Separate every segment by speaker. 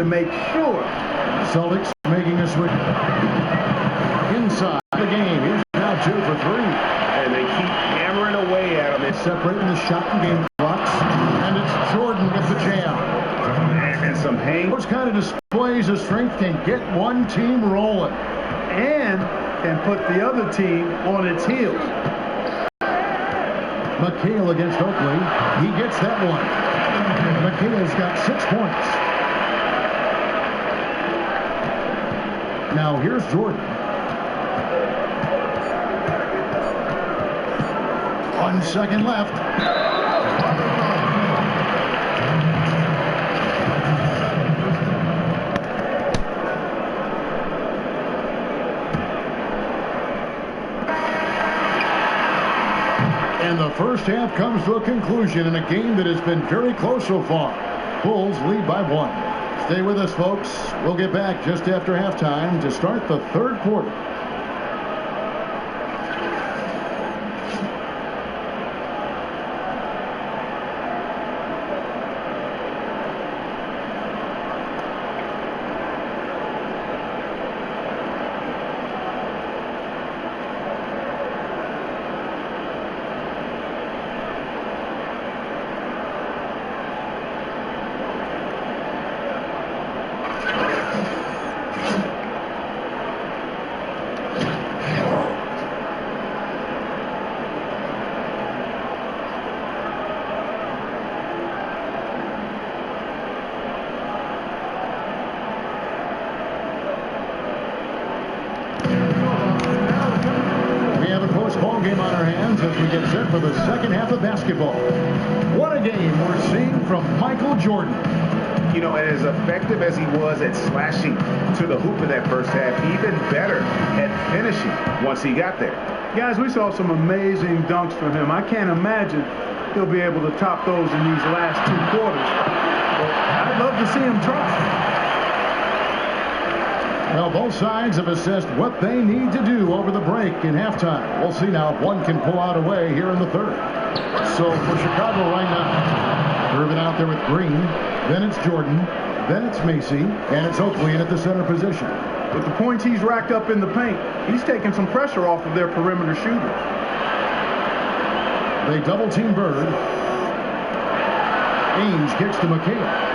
Speaker 1: to make sure.
Speaker 2: Celtics making a switch. Inside the game. Here's now 2 for 3.
Speaker 3: And they keep hammering away at him.
Speaker 2: It's separating the shot and game clocks. And it's Jordan with the jam.
Speaker 3: And some hang.
Speaker 2: Those kind of displays of strength can get one team rolling.
Speaker 1: And can put the other team on its heels.
Speaker 2: McHale against Oakley. He gets that one. McHale's got 6 points. Now here's Jordan. 1 second left. And the first half comes to a conclusion in a game that has been very close so far. Bulls lead by 1. Stay with us, folks. We'll get back just after halftime to start the third quarter. Game on our hands as we get set for the second half of basketball. What a game we're seeing from Michael Jordan.
Speaker 3: You know, as effective as he was at slashing to the hoop in that first half, even better at finishing once he got there.
Speaker 1: Guys, we saw some amazing dunks from him. I can't imagine he'll be able to top those in these last 2 quarters. But I'd love to see him try.
Speaker 2: Well, both sides have assessed what they need to do over the break in halftime. We'll see now if one can pull out a way here in the third. So for Chicago right now, Irvin out there with Green. Then it's Jordan. Then it's Macy. And it's Oakley in at the center position.
Speaker 1: With the points he's racked up in the paint, he's taking some pressure off of their perimeter shooters.
Speaker 2: They double-team Bird. Ainge kicks to McHale.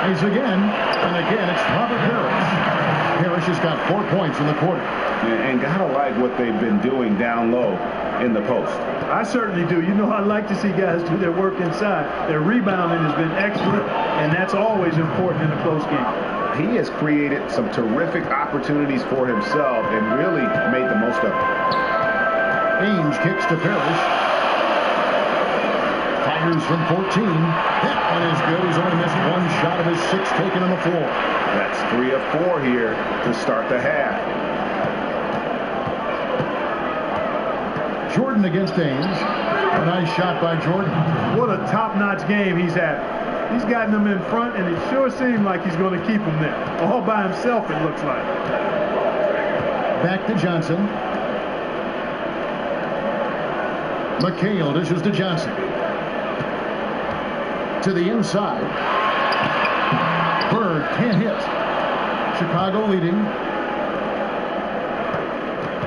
Speaker 2: He's again, and again, it's Robert Parrish. Parrish has got 4 points in the quarter.
Speaker 3: And gotta like what they've been doing down low in the post.
Speaker 1: I certainly do. You know, I like to see guys do their work inside. Their rebounding has been excellent, and that's always important in a close game.
Speaker 3: He has created some terrific opportunities for himself and really made the most of it.
Speaker 2: Ainge kicks to Parrish. Fires from 14. That one is good. He's only missed 1 shot of his 6 taken on the floor.
Speaker 3: That's 3 of 4 here to start the half.
Speaker 2: Jordan against Ainge. A nice shot by Jordan.
Speaker 1: What a top-notch game he's had. He's gotten them in front, and it sure seemed like he's going to keep them there. All by himself, it looks like.
Speaker 2: Back to Johnson. McHale dishes to Johnson. To the inside. Bird can't hit. Chicago leading.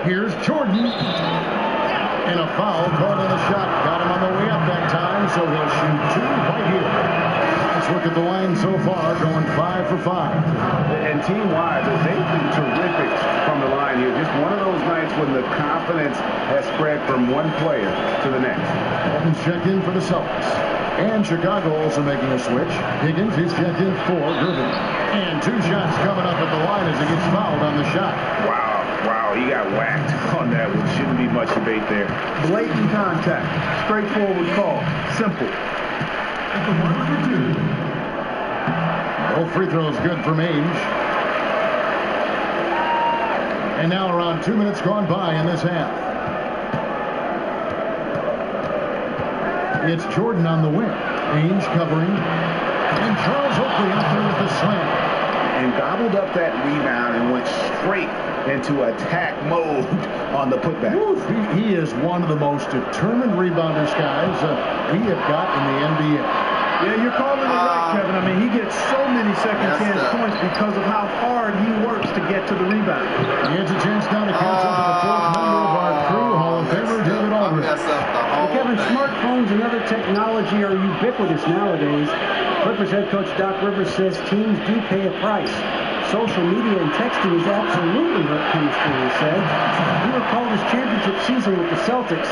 Speaker 2: Here's Jordan. And a foul called on the shot. Got him on the way up that time, so he'll shoot 2 right here. Let's look at the line so far, going 5 for 5.
Speaker 3: And team-wise, they've been terrific from the line here. Just one of those nights when the confidence has spread from one player to the next.
Speaker 2: Walton's checked in for the Celtics. And Chicago also making a switch. Higgins is checked in for Irvin. And 2 shots coming up at the line as he gets fouled on the shot.
Speaker 3: Wow, he got whacked on that one. Shouldn't be much debate there.
Speaker 1: Blatant contact. Straightforward call. Simple.
Speaker 2: Both free throws good from Ainge. And now around 2 minutes gone by in this half. It's Jordan on the wing. Ainge covering. And Charles Oakley out there with the slam.
Speaker 3: And gobbled up that rebound and went straight into attack mode on the putback.
Speaker 2: He is one of the most determined rebounders, guys, we have got in the NBA.
Speaker 1: Yeah, you're calling it right, Kevin. I mean, he gets so many second chance points because of how hard he works to get to the rebound.
Speaker 2: He has a chance now to catch up to the fourth member of our crew, Hall of Famer David Aldridge.
Speaker 4: Kevin, smartphones and other technology are ubiquitous nowadays. Clippers head coach Doc Rivers says teams do pay a price. Social media and texting has absolutely hurt chemistry, he said. He recalled his championship season with the Celtics.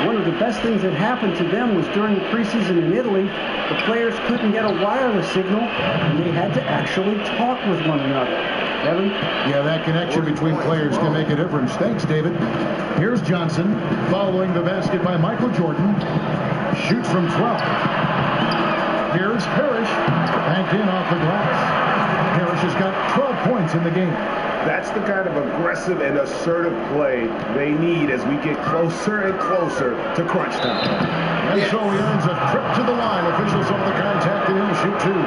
Speaker 4: One of the best things that happened to them was during the preseason in Italy. The players couldn't get a wireless signal, and they had to actually talk with one another. Kevin?
Speaker 2: Yeah, that connection between players can make a difference. Thanks, David. Here's Johnson, following the basket by Michael Jordan. Shoots from 12. Here's Parrish, banked in off the glass. Parrish has got 12 points in the game.
Speaker 3: That's the kind of aggressive and assertive play they need as we get closer and closer to crunch time.
Speaker 2: And so he earns a trip to the line. Officials saw the contact and he'll shoot two.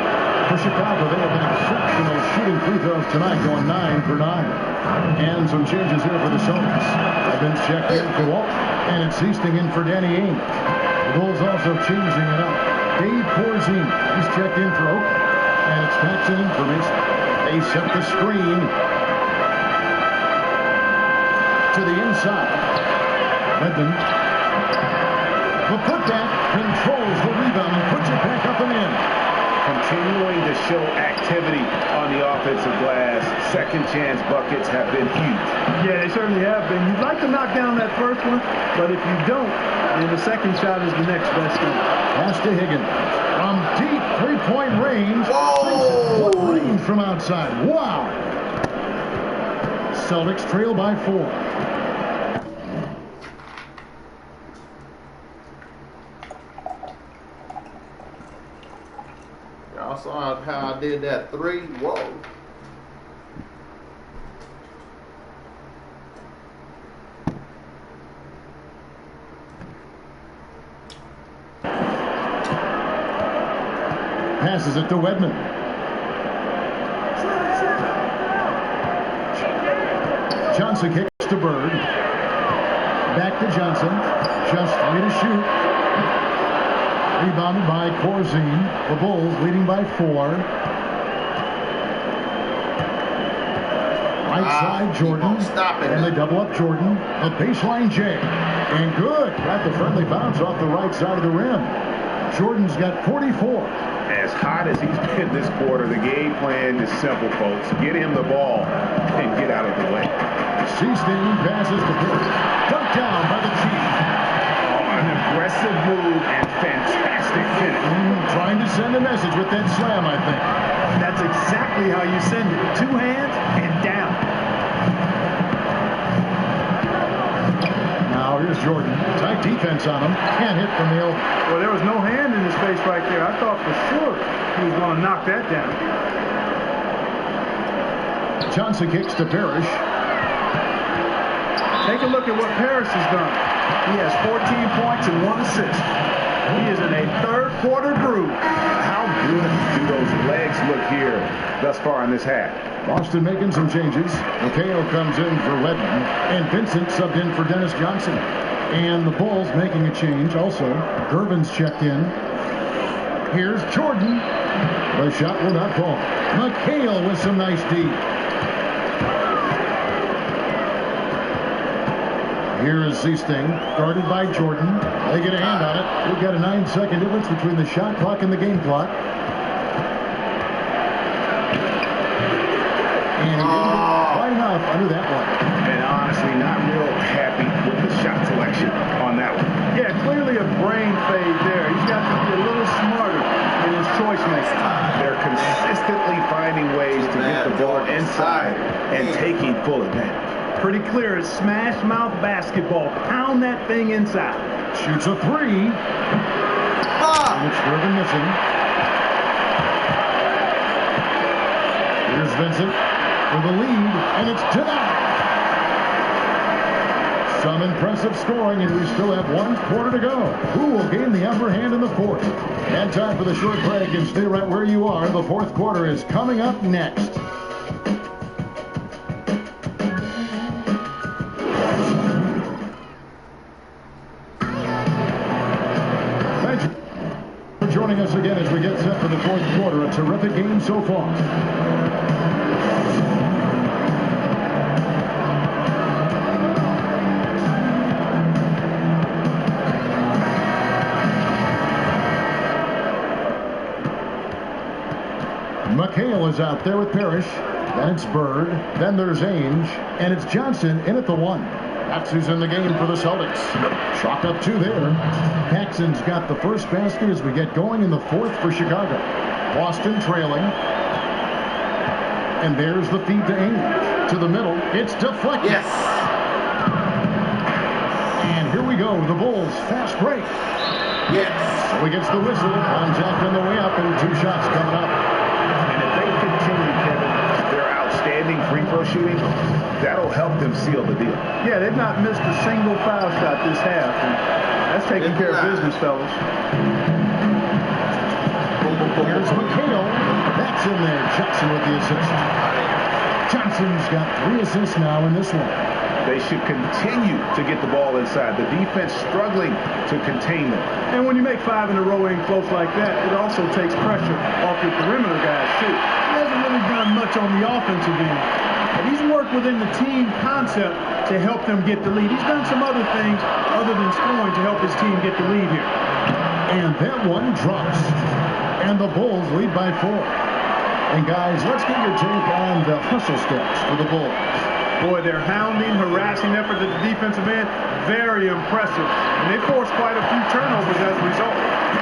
Speaker 2: For Chicago, they have been exceptional shooting free throws tonight, going 9 for 9. And some changes here for the Celtics. Evans checked in for Walt, and it's Easting in for Danny Ainge. The Bulls also changing it up. Dave Corzine, he's checked in for Oak, and it's Paxson in for Mason. They set the screen to the inside. Redmond. The putback controls the rebound and puts it back up and in.
Speaker 3: Continuing to show activity on the offensive glass. Second chance buckets have been huge.
Speaker 1: Yeah, they certainly have been. You'd like to knock down that first one, but if you don't, then the second shot is the next best thing.
Speaker 2: Pass to Higgins. From deep three-point range. Whoa! What range from outside? Wow! Celtics trail by 4.
Speaker 5: Y'all saw how I did that 3. Whoa.
Speaker 2: Passes it to Wedman. Johnson kicks to Bird. Back to Johnson. Just 3 to shoot. Rebounded by Corzine. The Bulls leading by 4. Right side, Jordan. And they double up Jordan. A baseline J. And good. Got the friendly bounce off the right side of the rim. Jordan's got 44.
Speaker 3: As hot as he's been this quarter, the game plan is simple, folks. Get him the ball and get out of the way.
Speaker 2: Seastain passes to Bird. Dunked down by the Chief.
Speaker 3: An aggressive move and fantastic finish.
Speaker 2: Trying to send a message with that slam, I think.
Speaker 1: That's exactly how you send it. 2 hands and down.
Speaker 2: Now here's Jordan. Tight defense on him. Can't hit from the open.
Speaker 1: Well, there was no hand in his face right there. I thought for sure he was going to knock that down.
Speaker 2: Johnson kicks to Parrish.
Speaker 1: Take a look at what Parrish has done. He has 14 points and 1 assist. He is in a third-quarter groove.
Speaker 3: How good do those legs look here thus far in this half?
Speaker 2: Boston making some changes. Makeo comes in for Wedman, and Vincent subbed in for Dennis Johnson. And the Bulls making a change also. Gervin's checked in. Here's Jordan. The shot will not fall. McHale with some nice D. Here is Seasting, guarded by Jordan. They get a hand on it. We've got a 9-second difference between the shot clock and the game clock. And he didn't get quite enough under that one.
Speaker 3: And honestly, not real happy with the shot selection on that one.
Speaker 1: Yeah, clearly a brain fade there. He's got to be a little smarter in his choice making.
Speaker 3: They're consistently finding ways to get the ball inside and taking full advantage.
Speaker 1: Pretty clear. It's smash mouth basketball. Pound that thing inside.
Speaker 2: Shoots a 3. And it's Gervin missing. Here's Vincent for the lead, and it's denied. Some impressive scoring, and we still have 1 quarter to go. Who will gain the upper hand in the fourth? And time for the short break, and stay right where you are. The fourth quarter is coming up next. Thank you for joining us again as we terrific game so far. McHale is out there with Parrish. Then it's Bird. Then there's Ainge. And it's Johnson in at the 1. That's who's in the game for the Celtics. Chalk up 2 there. Paxson's got the first basket as we get going in the 4th for Chicago. Boston trailing. And there's the feed to Ainge. To the middle. It's deflected.
Speaker 5: Yes.
Speaker 2: And here we go. The Bulls fast break.
Speaker 5: Yes.
Speaker 2: So he gets the whistle. Contact on the way up and 2 shots coming up.
Speaker 3: And if they continue, Kevin, their outstanding free throw shooting, that'll help them seal the deal.
Speaker 1: Yeah, they've not missed a single foul shot this half. And that's taking care of business, fellas.
Speaker 2: Here's McHale. That's in there. Johnson with the assist. Johnson's got 3 assists now in this one.
Speaker 3: They should continue to get the ball inside. The defense struggling to contain them.
Speaker 1: And when you make 5 in a row in close like that, it also takes pressure off your perimeter guys, too. He hasn't really done much on the offensive end. But he's worked within the team concept to help them get the lead. He's done some other things other than scoring to help his team get the lead here.
Speaker 2: And that one drops. And the Bulls lead by 4. And guys, let's get your take on the hustle steps for the Bulls.
Speaker 1: Boy, their hounding, harassing effort at the defensive end, very impressive. And they forced quite a few turnovers as a result.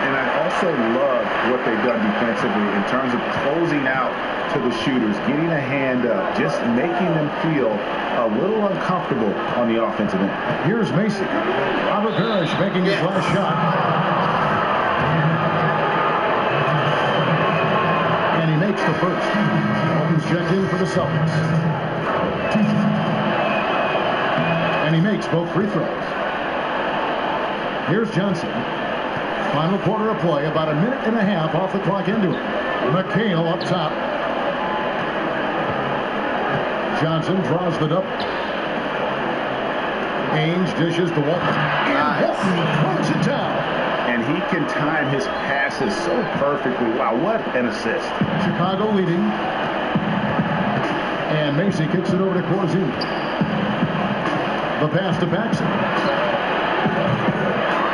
Speaker 3: And I also love what they've done defensively in terms of closing out to the shooters, getting a hand up, just making them feel a little uncomfortable on the offensive end.
Speaker 2: Here's Mason. Robert Parrish making his last shot. And he makes the first. Holmes checked in for the Celtics. And he makes both free throws. Here's Johnson. Final quarter of play, about a minute and a half off the clock into it. McHale up top. Johnson draws the double. Ainge dishes to Walton. And Walton throws it down.
Speaker 3: And he can time his passes so perfectly. Wow, what an assist.
Speaker 2: Chicago leading. And Macy kicks it over to Corzine. The pass to Paxson.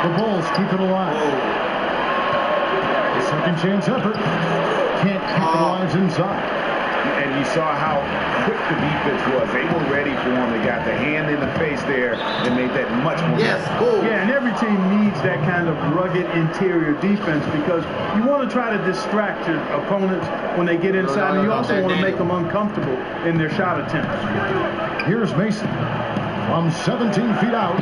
Speaker 2: The Bulls keep it alive. Second chance effort. Can't capitalize inside.
Speaker 3: And you saw how quick the defense was. They were ready for him. They got the hand in the face there and made that much more.
Speaker 5: Yes, cool.
Speaker 1: Yeah, and every team needs that kind of rugged interior defense because you want to try to distract your opponents when they get inside, and you also want to make them uncomfortable in their shot attempts.
Speaker 2: Here's Mason from 17 feet out.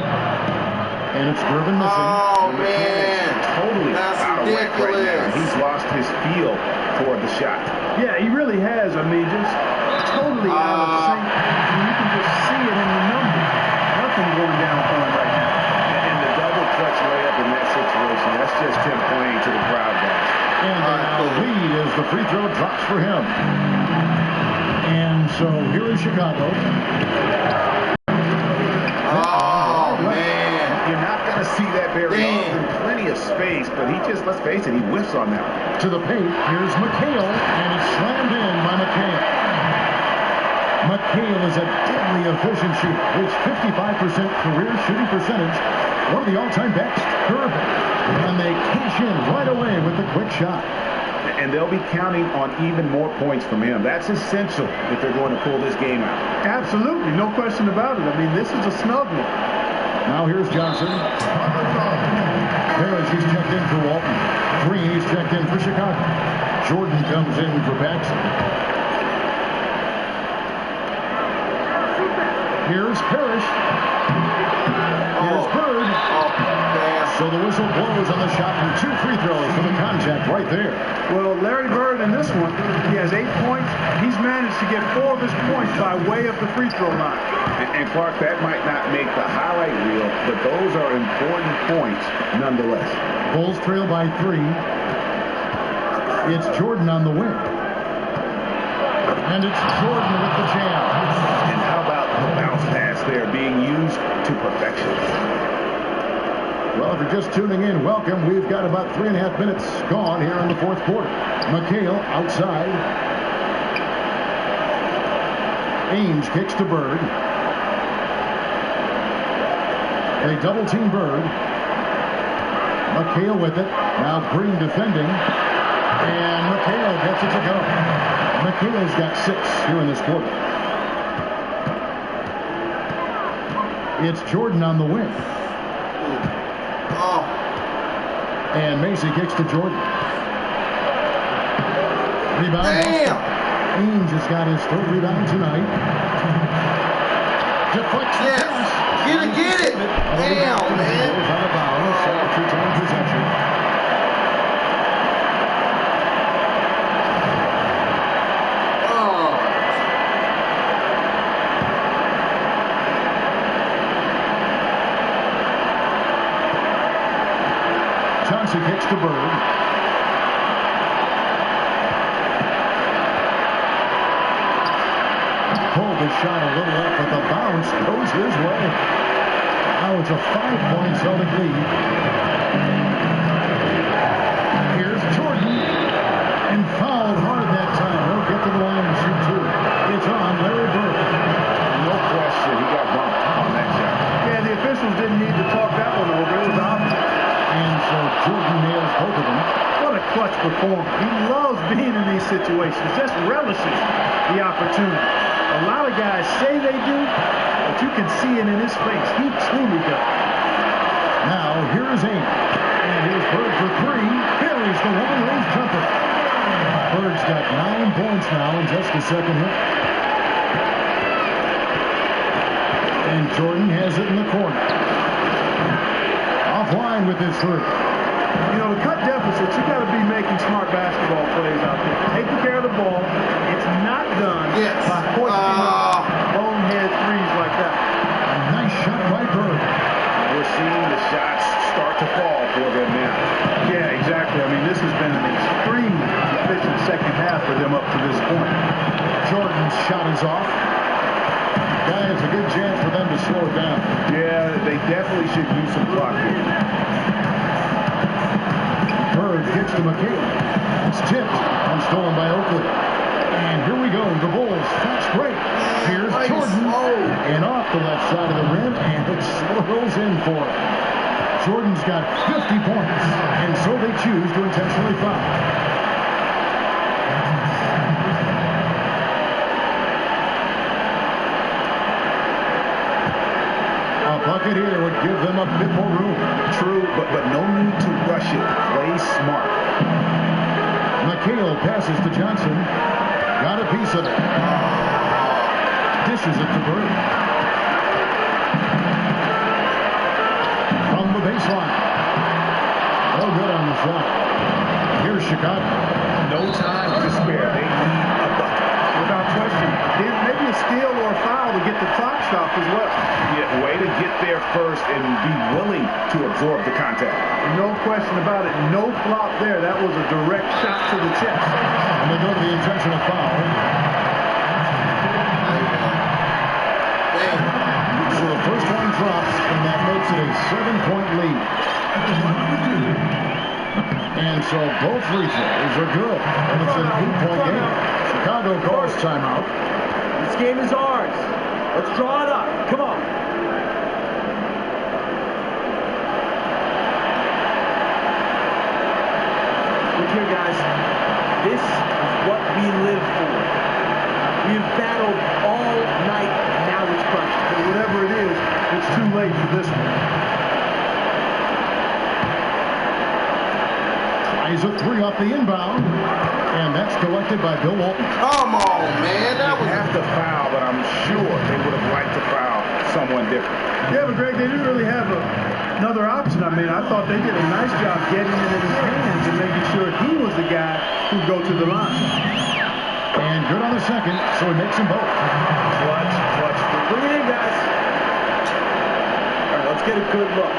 Speaker 2: And it's driven missing.
Speaker 5: Oh, man.
Speaker 3: Totally
Speaker 5: That's
Speaker 3: out of whack right now.
Speaker 5: ridiculous.
Speaker 3: He's lost his feel toward the shot.
Speaker 1: Yeah, he really has. I mean, just totally out of sync. And you can just see it in the numbers. Nothing going down for him right now.
Speaker 3: And the double clutch layup in that situation, that's just him playing to the crowd, guys.
Speaker 2: And the lead as the free throw drops for him. And so here is Chicago.
Speaker 5: Oh, man.
Speaker 3: You're not going to see that very often. Plenty of space, but he just, let's face it, he whiffs on that one.
Speaker 2: To the paint, here's McHale, and it's slammed in by McHale. McHale is a deadly efficient shooter, with 55% career shooting percentage, one of the all-time best. Perfect. And they cash in right away with the quick shot.
Speaker 3: And they'll be counting on even more points from him. That's essential if they're going to pull this game out.
Speaker 1: Absolutely, no question about it. I mean, this is a snug one.
Speaker 2: Now here's Johnson. Parrish, he's checked in for Walton. Green, he's checked in for Chicago. Jordan comes in for Paxson. Here's Parrish. Here's Bird. So the whistle blows on the shot and 2 free throws for the contact right there.
Speaker 1: Well, Larry Bird in this one, he has 8 points. He's managed to get 4 of his points by way of the free throw line.
Speaker 3: And Clark, that might not make the highlight reel, but those are important points nonetheless.
Speaker 2: Bulls trail by 3. It's Jordan on the wing. And it's Jordan with the jam.
Speaker 3: And how about the bounce pass there being used to perfection?
Speaker 2: Well, if you're just tuning in, welcome. We've got about 3.5 minutes gone here in the fourth quarter. McHale outside. Ames kicks to Bird. They double team Bird. McHale with it. Now Green defending. And McHale gets it to go. McHale's got 6 here in this quarter. It's Jordan on the wing.
Speaker 5: Oh.
Speaker 2: And Macy kicks to Jordan. Rebound.
Speaker 5: Damn.
Speaker 2: Ames has got his 3rd rebound tonight. Deflects the
Speaker 5: Yes.
Speaker 2: pass.
Speaker 5: Get it. Damn, man.
Speaker 2: Goes out of bounds. Second return possession.
Speaker 5: Oh.
Speaker 2: Johnson kicks to Bird. Pulled the shot a little up, but the bounce goes his way. Now it's a 5-point Celtic lead. Here's Jordan. And fouled hard that time. He'll get to the line and shoot 2. It's on Larry Bird.
Speaker 3: No question, he got bumped on that shot.
Speaker 1: Yeah, the officials didn't need to talk that one over. It was obvious.
Speaker 2: And so Jordan nails both of them.
Speaker 1: What a clutch performer. He loves being in these situations. Just relishes the opportunity. A lot of guys say they do, but you can see it in his face. He truly does.
Speaker 2: Now, here's Ames. And here's Bird for 3. Buries the long-range jumper. Bird's got 9 points now in just the second hit. And Jordan has it in the corner. Offline with his 3.
Speaker 1: You know, to cut deficits, you got to be making smart basketball plays out there. Taking care of the ball. It's not done
Speaker 5: Yes.
Speaker 1: by hoisting up bonehead threes like that.
Speaker 2: A nice shot by Bird.
Speaker 3: We're seeing the shots start to fall for them now.
Speaker 1: Yeah, exactly. I mean, this has been an extremely efficient second half for them up to this point.
Speaker 2: Jordan's shot is off. Guy has a good chance for them to slow it down.
Speaker 3: Yeah, they definitely should use some clock here.
Speaker 2: Bird gets to McHale. It's tipped and stolen by Oakley. And here we go. The Bulls fast break. Here's
Speaker 5: Nice.
Speaker 2: Jordan.
Speaker 5: Oh.
Speaker 2: And off the left side of the rim, and it swirls in for him. Jordan's got 50 points, and so they choose to intentionally foul. A bucket here would give them a bit more room.
Speaker 3: True, but no need to rush it. Play smart.
Speaker 2: McHale passes to Johnson. Got a piece of it. Dishes it to Bird. From the baseline. No good on the shot. Here's Chicago.
Speaker 3: No time to spare. They need a bucket.
Speaker 1: Without question. Then maybe a steal or a foul to get the clock stopped as well.
Speaker 3: Yeah, way to get there first and be willing to absorb the contact.
Speaker 1: No question about it. No flop there. That was a direct shot to the chest.
Speaker 2: And they go to the intentional foul. So the first one drops, and that makes it a 7-point lead. And so both free throws are good. And it's an 8-point game. Chicago calls timeout.
Speaker 4: This game is ours. Let's draw it up. Come on. Look here, guys. This is what we live for. We have battled all night. Now it's crunch.
Speaker 1: But whatever it is, it's too late for this one.
Speaker 2: Tries a 3 off the inbound. And that's collected by Bill Walton.
Speaker 5: Come on, man. That
Speaker 3: They
Speaker 5: was
Speaker 3: have to foul, but I'm sure they would have liked to foul someone different.
Speaker 1: Yeah, but Greg, they didn't really have another option. I mean, I thought they did a nice job getting it in his hands and making sure he was the guy who'd go to the line.
Speaker 2: And good on the second, so he makes them both.
Speaker 1: Clutch.
Speaker 4: Bring it in, guys. All right, let's get a good look.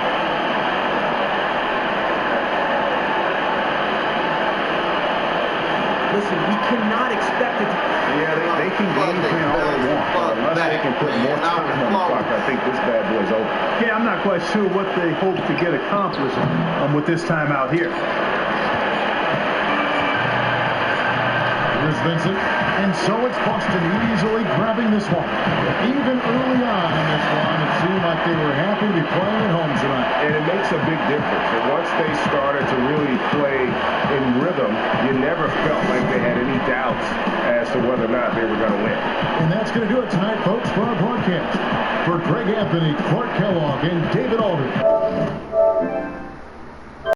Speaker 4: Listen, we cannot expect it to...
Speaker 3: Yeah, they can game plan all they want. Unless they back and put more time on the clock, I think this bad boy's over.
Speaker 1: Yeah, I'm not quite sure what they hope to get accomplished with this timeout here.
Speaker 2: Here's Vincent, and so it's Boston easily grabbing this one. Even early on in this one, it seemed like they were happy to be playing at home tonight.
Speaker 3: And it makes a big difference. And once they started to really play in rhythm, you never felt like they had any doubts as to whether or not they were going to win.
Speaker 2: And that's going to do it tonight, folks, for our broadcast. For Greg Anthony, Clark Kellogg, and David Aldridge.